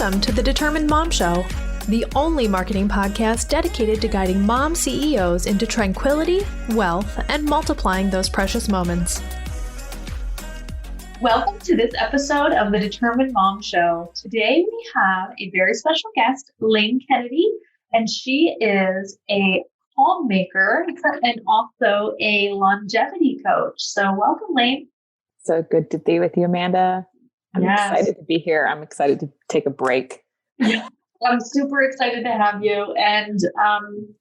Welcome to the Determined Mom Show, the only marketing podcast dedicated to guiding mom CEOs into tranquility, wealth, and multiplying those precious moments. Welcome to this episode of the Determined Mom Show. Today we have a very special guest, Lane Kennedy, and she is a homemaker and also a longevity coach. So welcome, Lane. So good to be with you, Amanda. I'm excited to be here. I'm excited to take a break. Yeah, I'm super excited to have you. And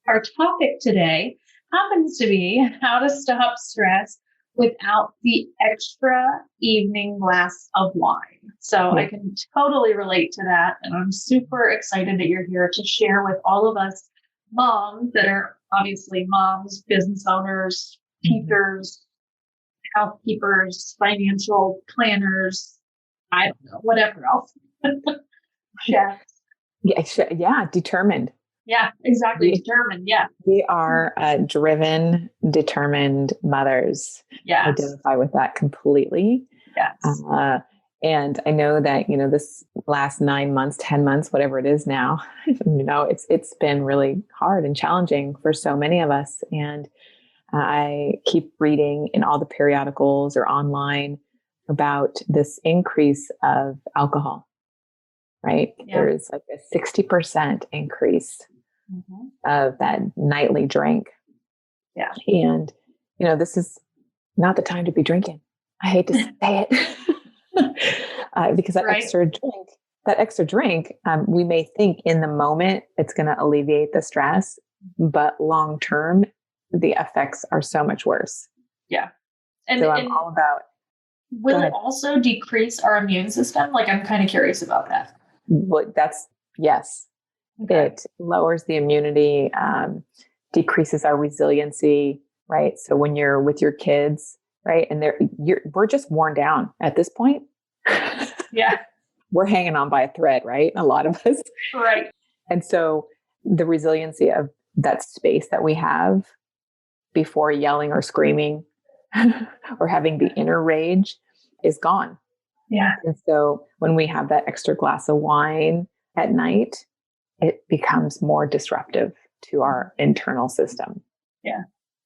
our topic today happens to be how to stop stress without the extra evening glass of wine. So I can totally relate to that. And I'm super excited that you're here to share with all of us moms that are obviously moms, business owners, teachers, housekeepers, financial planners, I don't know, whatever else. Chefs. Yeah, determined. Yeah, exactly. Determined. Yeah. We are driven, determined mothers. Yes. Identify with that completely. Yes. And I know that, this last 9 months, 10 months, whatever it is now, it's been really hard and challenging for so many of us. And I keep reading in all the periodicals or online about this increase of alcohol, right? Yeah. There's like a 60% increase of that nightly drink. Yeah. And, this is not the time to be drinking. I hate to say it because that extra drink, we may think in the moment it's going to alleviate the stress, but long-term, the effects are so much worse. Yeah. So I'm all about. Will it also decrease our immune system? Like, I'm kind of curious about that. Well, yes. Okay. It lowers the immunity, decreases our resiliency, right? So when you're with your kids, right, and we're just worn down at this point. Yeah. We're hanging on by a thread, right? A lot of us. Right. And so the resiliency of that space that we have before yelling or screaming or having the inner rage is gone. Yeah. And so when we have that extra glass of wine at night, it becomes more disruptive to our internal system. Yeah.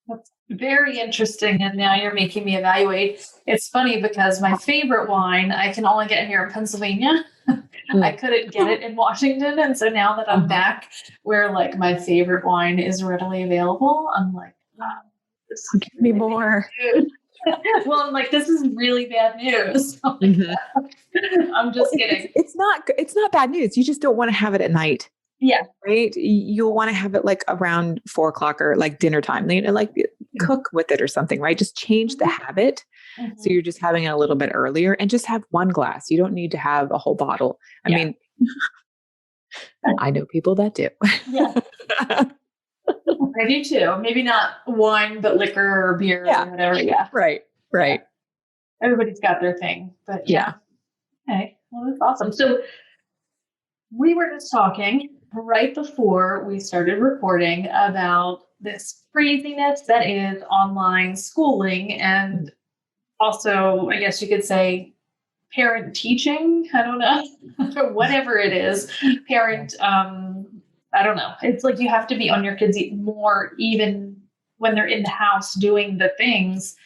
That's very interesting. And now you're making me evaluate. It's funny because my favorite wine, I can only get here in Pennsylvania. I couldn't get it in Washington. And so now that I'm back where like my favorite wine is readily available, I'm like, give me more. Well, I'm like, this is really bad news. I'm just kidding. It's not bad news. You just don't want to have it at night. Yeah. Right. You'll want to have it like around 4:00 or like dinner time, like cook with it or something, right? Just change the habit. So you're just having it a little bit earlier and just have one glass. You don't need to have a whole bottle. I mean, I know people that do. Yeah. I do too. Maybe not wine, but liquor or beer or whatever. Yeah. Right. Yeah. Everybody's got their thing, but yeah. Okay. Well, that's awesome. So we were just talking right before we started recording about this craziness that is online schooling and also, I guess you could say, parent teaching. I don't know, or whatever it is. Parent, I don't know. It's like you have to be on your kids more even when they're in the house doing the things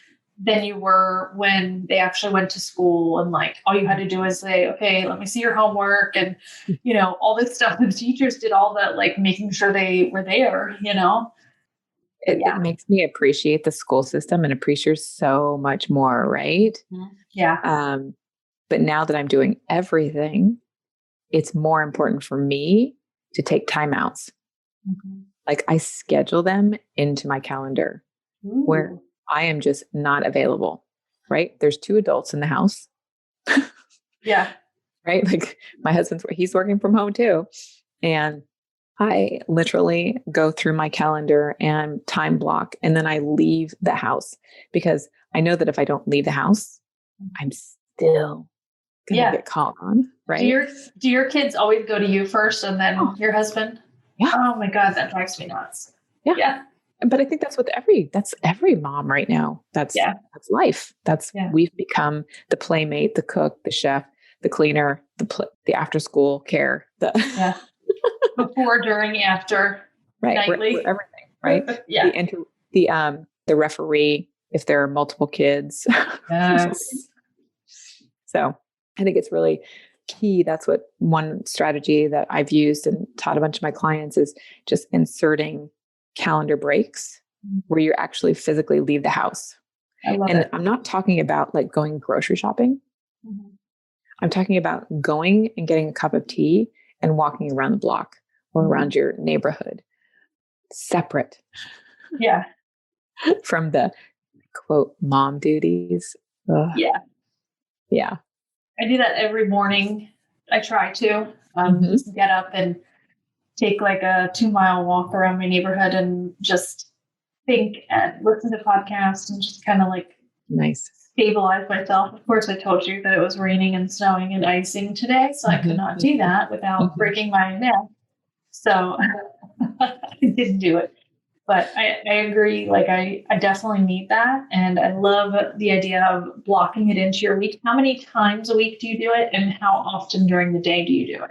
than you were when they actually went to school. And like, all you had to do is say, okay, let me see your homework. And, all this stuff. The teachers did all that, like making sure they were there, It makes me appreciate the school system and appreciate so much more. Right. Yeah. But now that I'm doing everything, it's more important for me to take timeouts. Like I schedule them into my calendar where I am just not available, right? There's 2 adults in the house. Yeah. Right? Like my he's working from home too. And I literally go through my calendar and time block, and then I leave the house because I know that if I don't leave the house, I'm still going to get called on, right? Do your kids always go to you first and then your husband? Yeah. Oh my God, that drives me nuts. Yeah. But I think that's every mom right now. That's life. We've become the playmate, the cook, the chef, the cleaner, the after school care, Yeah. Before, during, after, right, nightly. we're everything, right? Yeah. The referee, if there are multiple kids. Yes. So I think it's really key. That's what one strategy that I've used and taught a bunch of my clients is just inserting calendar breaks where you actually physically leave the house. I love And it. I'm not talking about like going grocery shopping. Mhm. I'm talking about going and getting a cup of tea and walking around the block or around your neighborhood, separate Yeah. from the quote mom duties. Ugh. Yeah. Yeah. I do that every morning. I try to Mhm. just get up and take like a 2-mile walk around my neighborhood and just think and listen to podcasts and just kind of like Nice. stabilize myself. Of course, I told you that it was raining and snowing and icing today, so I could not do that without breaking my neck. So I didn't do it. But I agree. Like I definitely need that. And I love the idea of blocking it into your week. How many times a week do you do it? And how often during the day do you do it?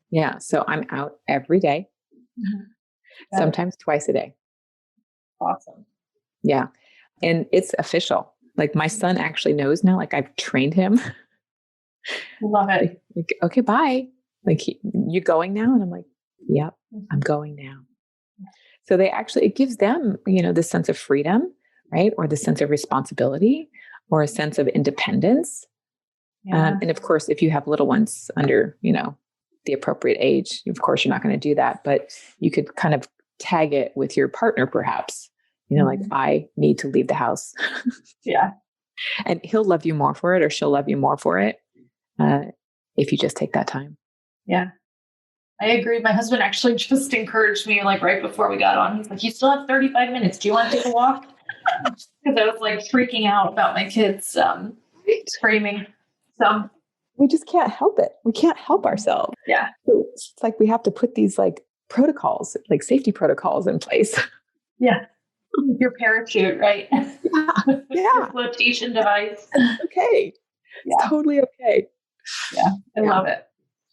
Yeah. So I'm out every day, sometimes twice a day. Awesome. Yeah. And it's official. Like my son actually knows now, like I've trained him. Love it. Like, okay, bye. Like, you going now? And I'm like, yep, I'm going now. So it gives them, this sense of freedom, right? Or the sense of responsibility or a sense of independence. Yeah. And of course, if you have little ones under, the appropriate age, of course, you're not going to do that, but you could kind of tag it with your partner, perhaps, like I need to leave the house. Yeah. And he'll love you more for it, or she'll love you more for it. If you just take that time. Yeah. I agree. My husband actually just encouraged me like right before we got on. He's like, you still have 35 minutes. Do you want to take a walk? Because I was like freaking out about my kids screaming. So we just can't help it. We can't help ourselves. Yeah. So it's like we have to put these like protocols, like safety protocols in place. Yeah. Your parachute, right? Yeah. Your flotation device. Okay. Yeah. It's totally okay. Yeah. I love it.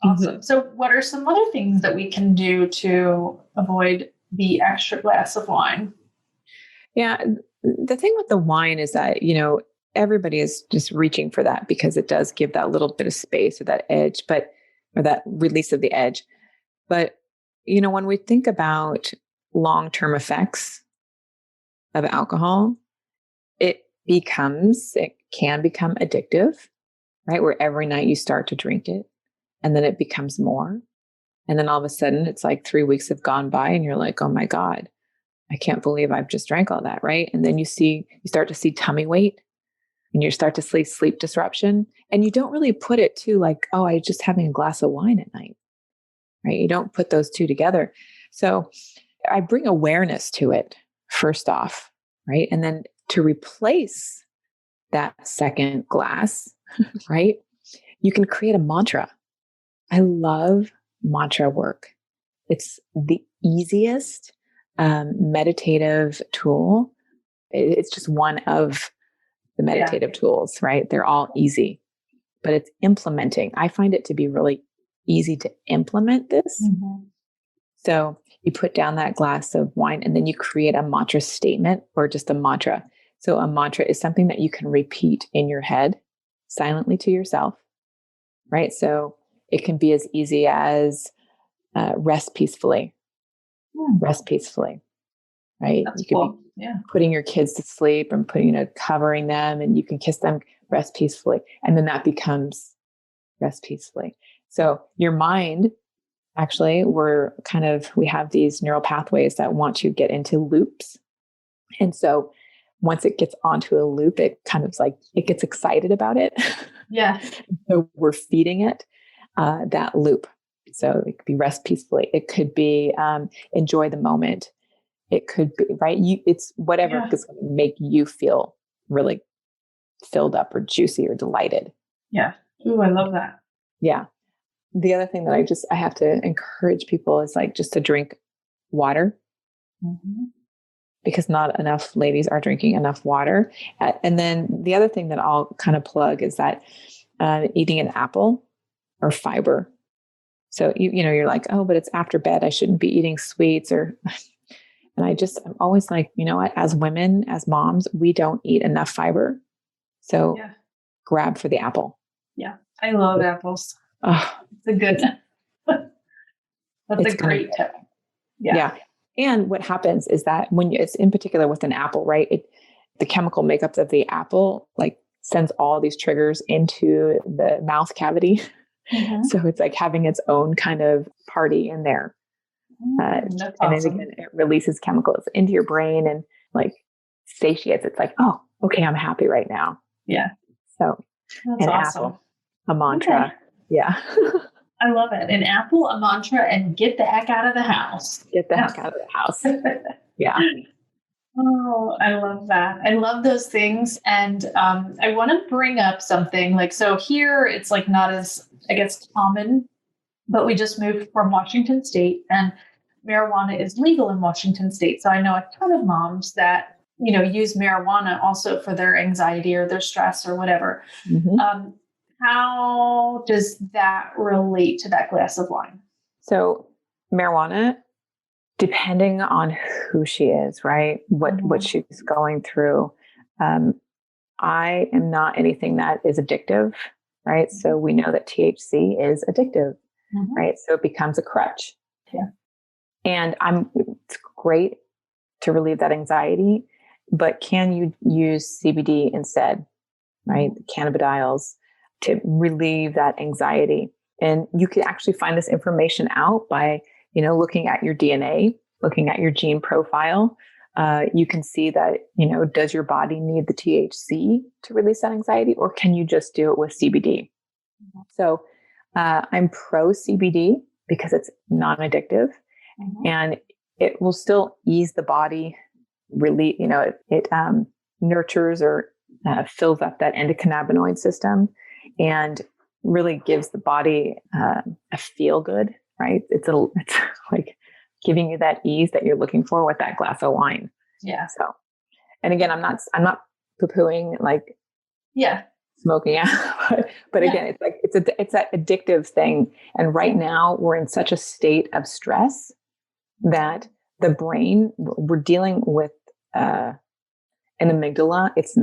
Awesome. So what are some other things that we can do to avoid the extra glass of wine? Yeah. The thing with the wine is that, everybody is just reaching for that because it does give that little bit of space or that edge, or that release of the edge. But, when we think about long-term effects of alcohol, it can become addictive, right? Where every night you start to drink it and then it becomes more. And then all of a sudden it's like 3 weeks have gone by and you're like, oh my God, I can't believe I've just drank all that. Right. And then you start to see tummy weight and you start to see sleep disruption. And you don't really put it to like, oh, I was just having a glass of wine at night. Right. You don't put those two together. So I bring awareness to it first off. Right. And then to replace that second glass, right, you can create a mantra. I love mantra work. It's the easiest meditative tool. It's just one of the meditative tools, right? They're all easy, but it's implementing. I find it to be really easy to implement this. Mm-hmm. So you put down that glass of wine and then you create a mantra statement or just a mantra. So a mantra is something that you can repeat in your head silently to yourself, right? So it can be as easy as rest peacefully, rest peacefully, right? That's you could cool. be putting your kids to sleep and covering them, and you can kiss them, rest peacefully. And then that becomes rest peacefully. So your mind, actually, we have these neural pathways that want to get into loops. And so once it gets onto a loop, it kind of like, it gets excited about it. Yeah. So we're feeding it that loop. So it could be rest peacefully. It could be enjoy the moment. It could be, right? It's whatever is going to make you feel really filled up or juicy or delighted. Yeah. Ooh, I love that. Yeah. The other thing that I have to encourage people is like just to drink water. Mm-hmm. Because not enough ladies are drinking enough water. And then the other thing that I'll kind of plug is that eating an apple or fiber. So, you're like, oh, but it's after bed. I shouldn't be eating sweets and I'm always like, you know what, as women, as moms, we don't eat enough fiber. So grab for the apple. Yeah. I love apples. Oh, it's a good, that's a great tip. Yeah. And what happens is that when it's in particular with an apple, right? The chemical makeup of the apple, like sends all these triggers into the mouth cavity. Mm-hmm. So it's like having its own kind of party in there. That's and awesome. then again, it releases chemicals into your brain and like satiates. It's like, oh, okay, I'm happy right now. Yeah. So that's an awesome. apple, a mantra. Okay. Yeah. I love it. An apple, a mantra, and get the heck out of the house. Get the heck out of the house. Yeah. Oh, I love that. I love those things. And I want to bring up something like, so here it's like not as, I guess, common, but we just moved from Washington State and marijuana is legal in Washington State. So I know a ton of moms that, use marijuana also for their anxiety or their stress or whatever. Mm-hmm. How does that relate to that glass of wine? So marijuana, depending on who she is, right? What she's going through. I am not anything that is addictive, right? So we know that THC is addictive, right? So it becomes a crutch. Yeah. And it's great to relieve that anxiety, but can you use CBD instead, right? Cannabidiols to relieve that anxiety. And you can actually find this information out by, looking at your DNA, looking at your gene profile. You can see that, does your body need the THC to release that anxiety, or can you just do it with CBD? So I'm pro CBD because it's non-addictive and it will still ease the body, really, it nurtures or fills up that endocannabinoid system and really gives the body a feel good, right? It's like giving you that ease that you're looking for with that glass of wine. Yeah. So, and again, I'm not poo-pooing like smoking out, but again, it's like, it's that addictive thing. And right now we're in such a state of stress that the brain, we're dealing with an amygdala. It's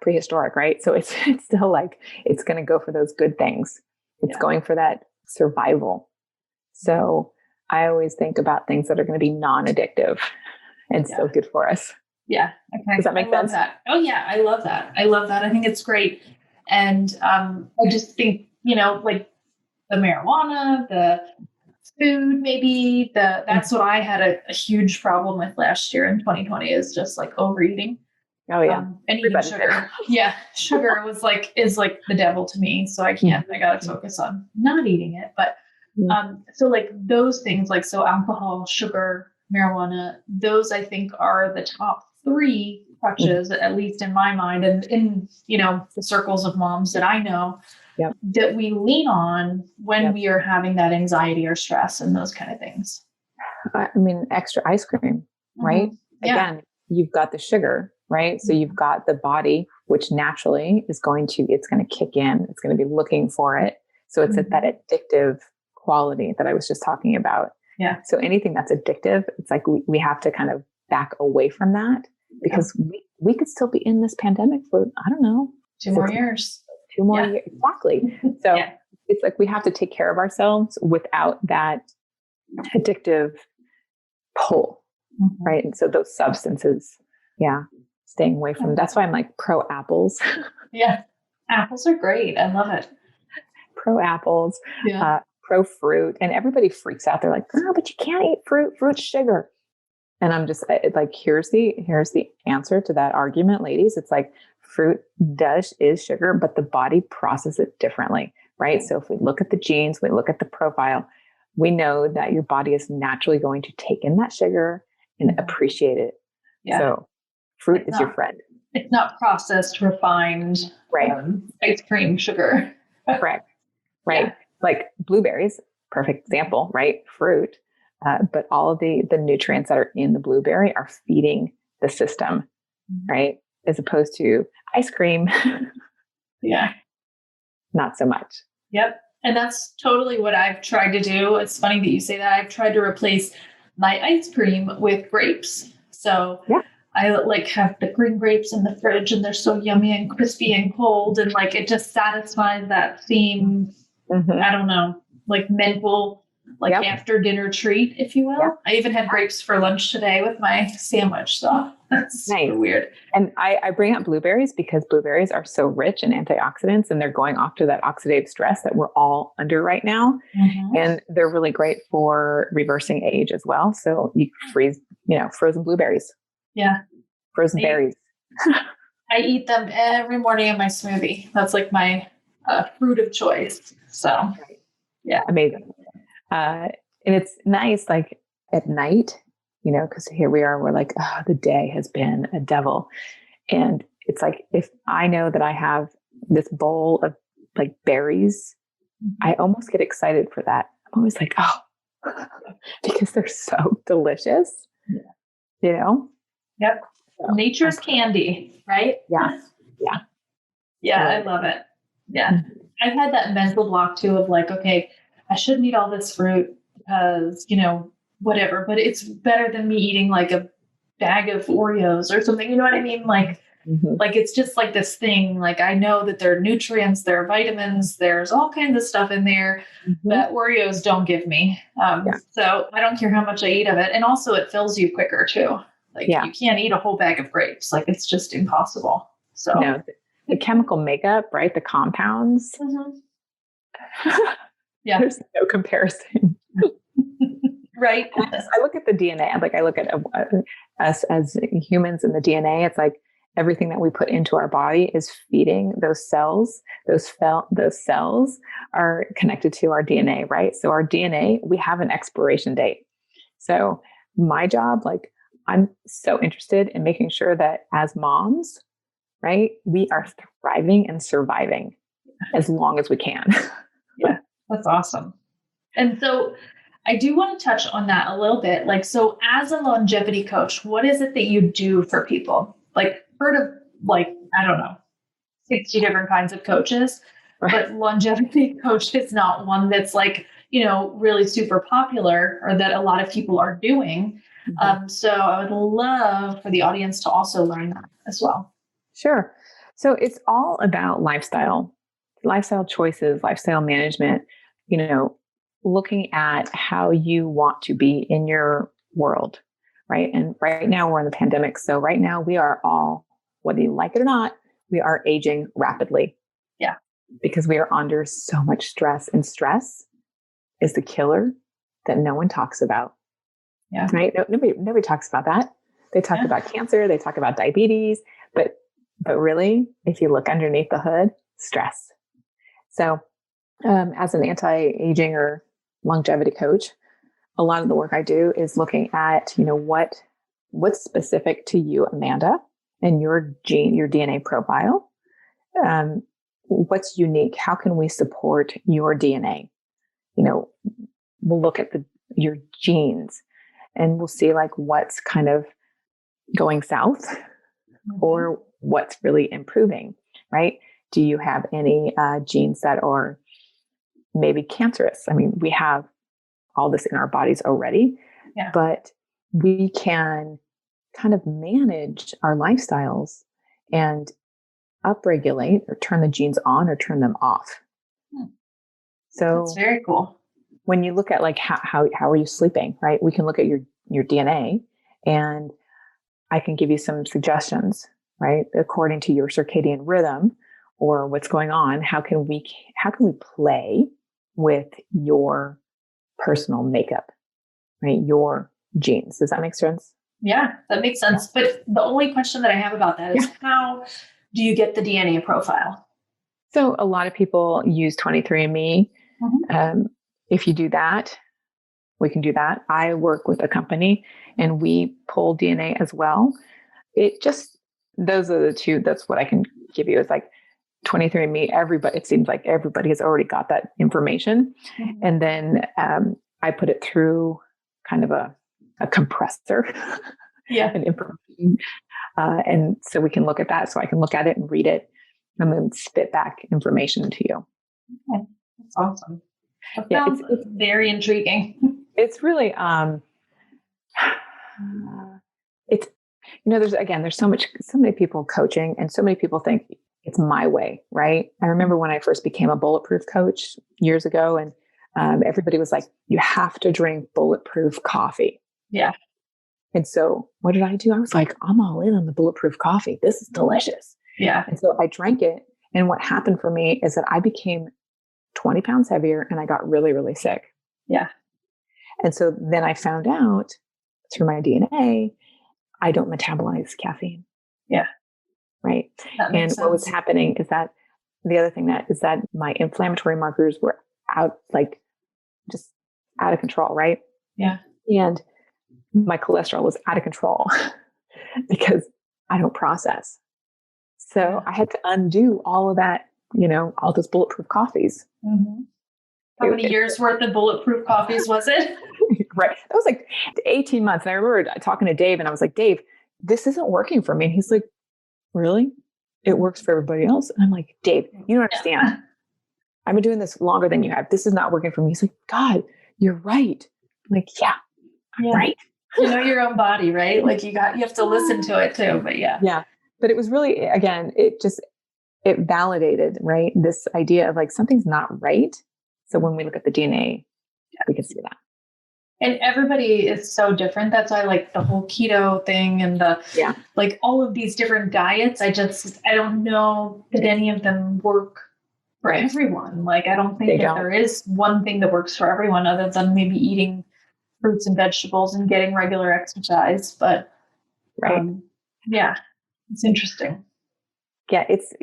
prehistoric, right? So it's still like, it's going to go for those good things. It's going for that survival. So I always think about things that are going to be non-addictive and still good for us. Yeah. Okay. Does that make sense? That. Oh yeah. I love that. I think it's great. And I just think, like the marijuana, the food, maybe that's what I had a huge problem with last year in 2020 is just like overeating. Oh yeah. And eating sugar. Yeah. Sugar is like the devil to me. So I got to focus on not eating it. But so like those things, like, so alcohol, sugar, marijuana, those I think are the top 3 crutches, at least in my mind and in, the circles of moms that I know that we lean on when we are having that anxiety or stress and those kind of things. I mean, extra ice cream, right? Again, you've got the sugar, right? So you've got the body, which naturally it's going to kick in. It's going to be looking for it. So it's that addictive quality that I was just talking about. Yeah. So anything that's addictive, it's like we have to kind of back away from that because we could still be in this pandemic for, I don't know, 2 more years. 2 more years. Exactly. So it's like we have to take care of ourselves without that addictive pull, right? And so those substances, staying away from. That's why I'm like pro apples. Yeah. Apples are great. I love it. Pro apples. Pro fruit, and everybody freaks out. They're like, "Oh, but you can't eat fruit. Fruit's sugar." And I'm just like, here's the answer to that argument, ladies. It's like fruit is sugar, but the body processes it differently, right? So if we look at the genes, we look at the profile, we know that your body is naturally going to take in that sugar and appreciate it. Yeah. So fruit is your friend. It's not processed, refined, ice cream sugar. Correct. Right. Yeah. Like blueberries, perfect example, right? Fruit. But all of the nutrients that are in the blueberry are feeding the system, right? As opposed to ice cream. not so much. Yep. And that's totally what I've tried to do. It's funny that you say that. I've tried to replace my ice cream with grapes. So Yeah. I like have the green grapes in the fridge and they're so yummy and crispy and cold. And like, it just satisfies that theme. I don't know, like mental, like after dinner treat, if you will. Yep. I even had grapes for lunch today with my sandwich. So that's super weird. And I bring up blueberries because blueberries are so rich in antioxidants and they're going after that oxidative stress that we're all under right now. And they're really great for reversing age as well. So you freeze, frozen blueberries. Yeah. Frozen berries. I eat them every morning in my smoothie. That's like my fruit of choice. So yeah. Amazing. And it's nice, like at night, because here we are, we're like, oh, the day has been a devil. And it's like, if I know that I have this bowl of like berries, I almost get excited for that. I'm always like, oh, because they're so delicious, Yep. So, nature's candy, right? Yeah. Yeah. Yeah. I love it. Yeah. I've had that mental block too of like, okay, I shouldn't eat all this fruit because, whatever, but it's better than me eating like a bag of Oreos or something. You know what I mean? Like, like it's just like this thing. Like I know that there are nutrients, there are vitamins, there's all kinds of stuff in there that Oreos don't give me. So I don't care how much I eat of it. And also it fills you quicker too. Like you can't eat a whole bag of grapes. Like it's just impossible. So the chemical makeup, right? The compounds. There's no comparison. Right. I look at the DNA, like I look at us as humans in the DNA. It's like everything that we put into our body is feeding those cells. Those cells are connected to our DNA, right? So our DNA, we have an expiration date. So my job, like I'm so interested in making sure that as moms, right, we are thriving and surviving as long as we can. Yeah, that's awesome. And so I do want to touch on that a little bit. Like, so as a longevity coach, what is it that you do for people? Like, heard of like, I don't know, 60 different kinds of coaches, but longevity coach is not one that's like, really super popular or that a lot of people are doing. So I would love for the audience to also learn that as well. Sure. So it's all about lifestyle choices, lifestyle management, looking at how you want to be in your world, right? And right now we're in the pandemic. So right now we are all, whether you like it or not, we are aging rapidly. Yeah. Because we are under so much stress, and stress is the killer that no one talks about. Yeah. Right? Nobody talks about that. They talk about cancer, they talk about diabetes, but really, if you look underneath the hood, stress. So as an anti-aging or longevity coach, a lot of the work I do is looking at, what's specific to you, Amanda, and your DNA profile. What's unique? How can we support your DNA? We'll look at your genes and we'll see like what's kind of going south or what's really improving, right? Do you have any genes that are maybe cancerous? I mean, we have all this in our bodies already, but we can kind of manage our lifestyles and upregulate or turn the genes on or turn them off. So that's very cool. When you look at like how are you sleeping, right? We can look at your DNA and I can give you some suggestions, right? According to your circadian rhythm or what's going on, how can we play with your personal makeup, right? Your genes. Does that make sense? Yeah, that makes sense. But the only question that I have about that is how do you get the DNA profile? So a lot of people use 23andMe. If you do that, we can do that. I work with a company and we pull DNA as well. Those are the two. That's what I can give you is like 23andMe. It seems like everybody has already got that information. And then I put it through kind of a compressor. And information. And so we can look at that. So I can look at it and read it and then spit back information to you. Okay. That's awesome. That Yeah, sounds very intriguing. it's really, it's, there's so many people coaching, and so many people think it's my way, right? I remember when I first became a bulletproof coach years ago, and everybody was like, you have to drink bulletproof coffee. Yeah. And so what did I do? I was like, I'm all in on the bulletproof coffee. This is delicious. Yeah. And so I drank it. And what happened for me is that I became 20 pounds heavier and I got really, really sick. Yeah. And so then I found out through my DNA, I don't metabolize caffeine. Yeah. Right. That makes sense. What was happening is that the other thing is that my inflammatory markers were just out of control. Right. Yeah. And my cholesterol was out of control because I don't process. So I had to undo all of that, all those bulletproof coffees. Mm-hmm. How many years worth of bulletproof coffees was it? Right. That was like 18 months. And I remember talking to Dave and I was like, Dave, this isn't working for me. And he's like, really? It works for everybody else? And I'm like, Dave, you don't understand. Yeah. I've been doing this longer than you have. This is not working for me. He's like, God, you're right. I'm like, yeah, I'm right. You know your own body, right? Like you have to listen to it too, but yeah. Yeah. But it was really, again, it validated, right? This idea of like, something's not right. So when we look at the DNA, we can see that. And everybody is so different. That's why like the whole keto thing and like all of these different diets, I don't know that any of them work for everyone. Like, I don't think that there is one thing that works for everyone other than maybe eating fruits and vegetables and getting regular exercise. But it's interesting. Yeah. It's,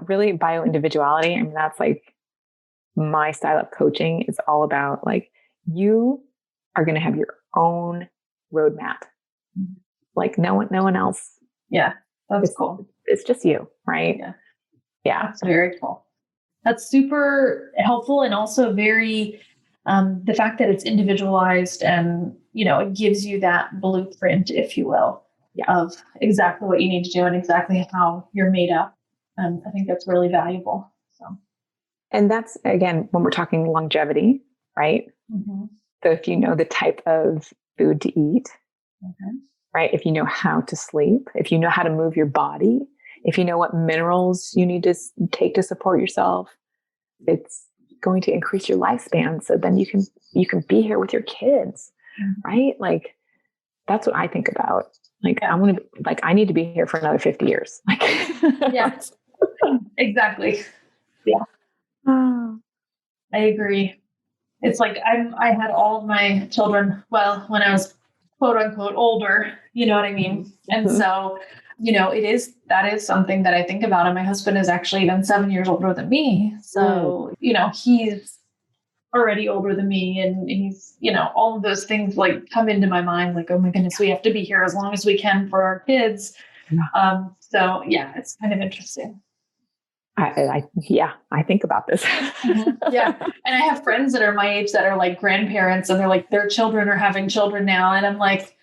really bio-individuality. I mean, that's like my style of coaching is all about like, you are going to have your own roadmap. Like no one else. Yeah. That's cool. It's just you. Right. Yeah. That's very cool. That's super helpful. And also very, the fact that it's individualized and, it gives you that blueprint, if you will, of exactly what you need to do and exactly how you're made up. I think that's really valuable. So, and that's, again, when we're talking longevity, right? Mm-hmm. So if you know the type of food to eat, right? If you know how to sleep, if you know how to move your body, if you know what minerals you need to take to support yourself, it's going to increase your lifespan. So then you can be here with your kids, right? Like that's what I think about. Like I need to be here for another 50 years. Like, exactly. Yeah. I agree. It's like I had all of my children, when I was quote unquote older, you know what I mean? And so, that is something that I think about. And my husband is actually even 7 years older than me. So, he's already older than me and he's, all of those things like come into my mind, like, oh my goodness, we have to be here as long as we can for our kids. So it's kind of interesting. I think about this. Yeah. And I have friends that are my age that are like grandparents and they're like, their children are having children now. And I'm like,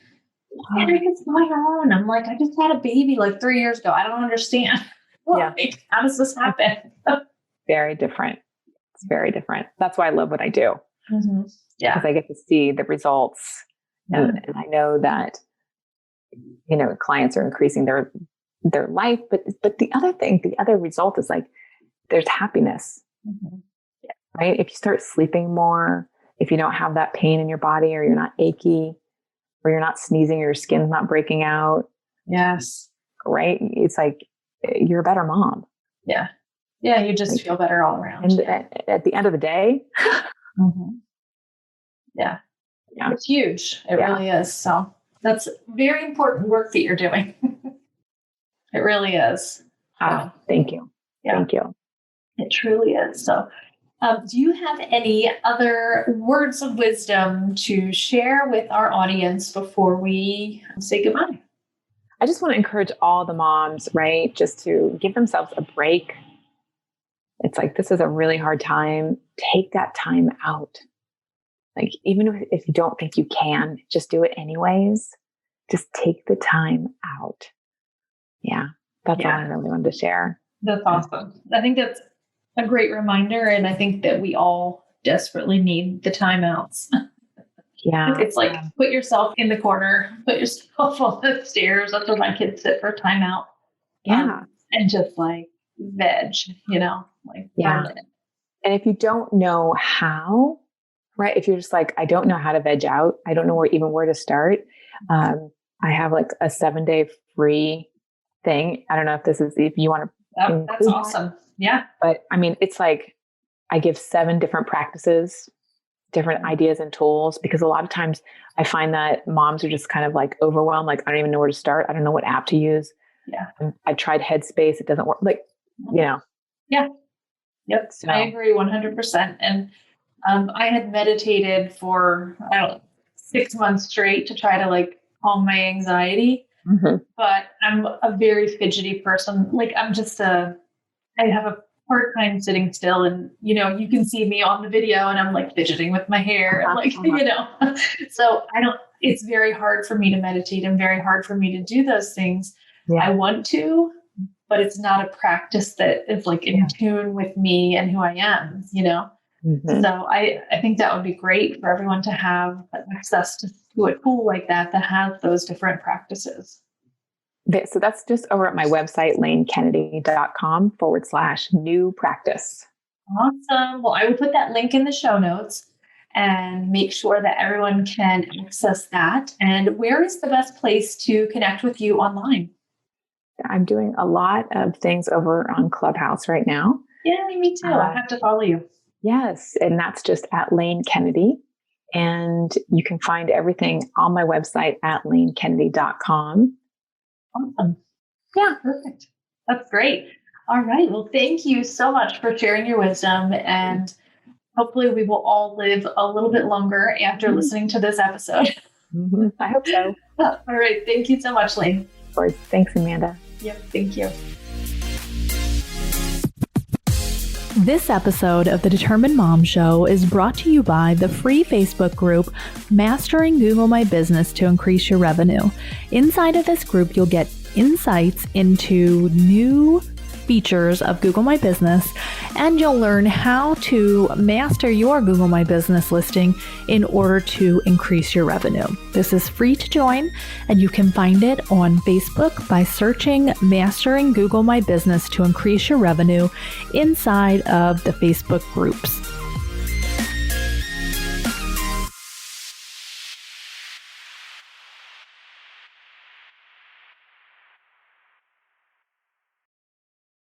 what is going on? I'm like, I just had a baby like 3 years ago. I don't understand. How does this happen? Very different. It's very different. That's why I love what I do. Mm-hmm. Yeah. Because I get to see the results and I know that, clients are increasing their life, but the other result is like, there's happiness, right? If you start sleeping more, if you don't have that pain in your body or you're not achy or you're not sneezing, or your skin's not breaking out. Yes. Right. It's like, you're a better mom. Yeah. Yeah. You just feel better all around. And at the end of the day. Yeah. It's huge. It really is. So that's very important work that you're doing. It really is. Thank you. Yeah. Thank you. It truly is. So, do you have any other words of wisdom to share with our audience before we say goodbye? I just want to encourage all the moms, right? Just to give themselves a break. It's like, this is a really hard time. Take that time out. Like, even if you don't think you can, just do it anyways. Just take the time out. Yeah. That's all I really wanted to share. That's awesome. I think that's a great reminder. And I think that we all desperately need the timeouts. Yeah. It's like, put yourself in the corner, put yourself on the stairs. That's where my kids sit for timeout. Yeah. And just like veg, like, yeah. And if you don't know how, right? If you're just like, I don't know how to veg out, I don't know where to start. I have like a 7-day free thing. I don't know if you want to. That's awesome. Yeah. But I mean, it's like, I give 7 different practices, different ideas and tools, because a lot of times I find that moms are just kind of like overwhelmed. Like, I don't even know where to start. I don't know what app to use. Yeah. I tried Headspace. It doesn't work. Like, Yeah. Yep. So. I agree 100%. And I had meditated for, 6 months straight to try to like calm my anxiety. Mm-hmm. But I'm a very fidgety person. Like, I have a hard time sitting still, and you can see me on the video and I'm like fidgeting with my hair and like so it's very hard for me to meditate and very hard for me to do those things. I want to, but it's not a practice that is like in tune with me and who I am, Mm-hmm. So I think that would be great for everyone to have access to a tool like that has those different practices. So that's just over at my website, lanekennedy.com/new practice. Awesome. Well, I will put that link in the show notes and make sure that everyone can access that. And where is the best place to connect with you online? I'm doing a lot of things over on Clubhouse right now. Yeah, me too. I have to follow you. Yes. And that's just at Lane Kennedy. And you can find everything on my website at lanekennedy.com. Awesome. Yeah, perfect. That's great. All right. Well, thank you so much for sharing your wisdom. And hopefully we will all live a little bit longer after listening to this episode. Mm-hmm. I hope so. All right. Thank you so much, Lane. Of course. Thanks, Amanda. Yep. Thank you. This episode of the Determined Mom Show is brought to you by the free Facebook group, Mastering Google My Business to Increase Your Revenue. Inside of this group, you'll get insights into new features of Google My Business, and you'll learn how to master your Google My Business listing in order to increase your revenue. This is free to join, and you can find it on Facebook by searching Mastering Google My Business to Increase Your Revenue inside of the Facebook groups.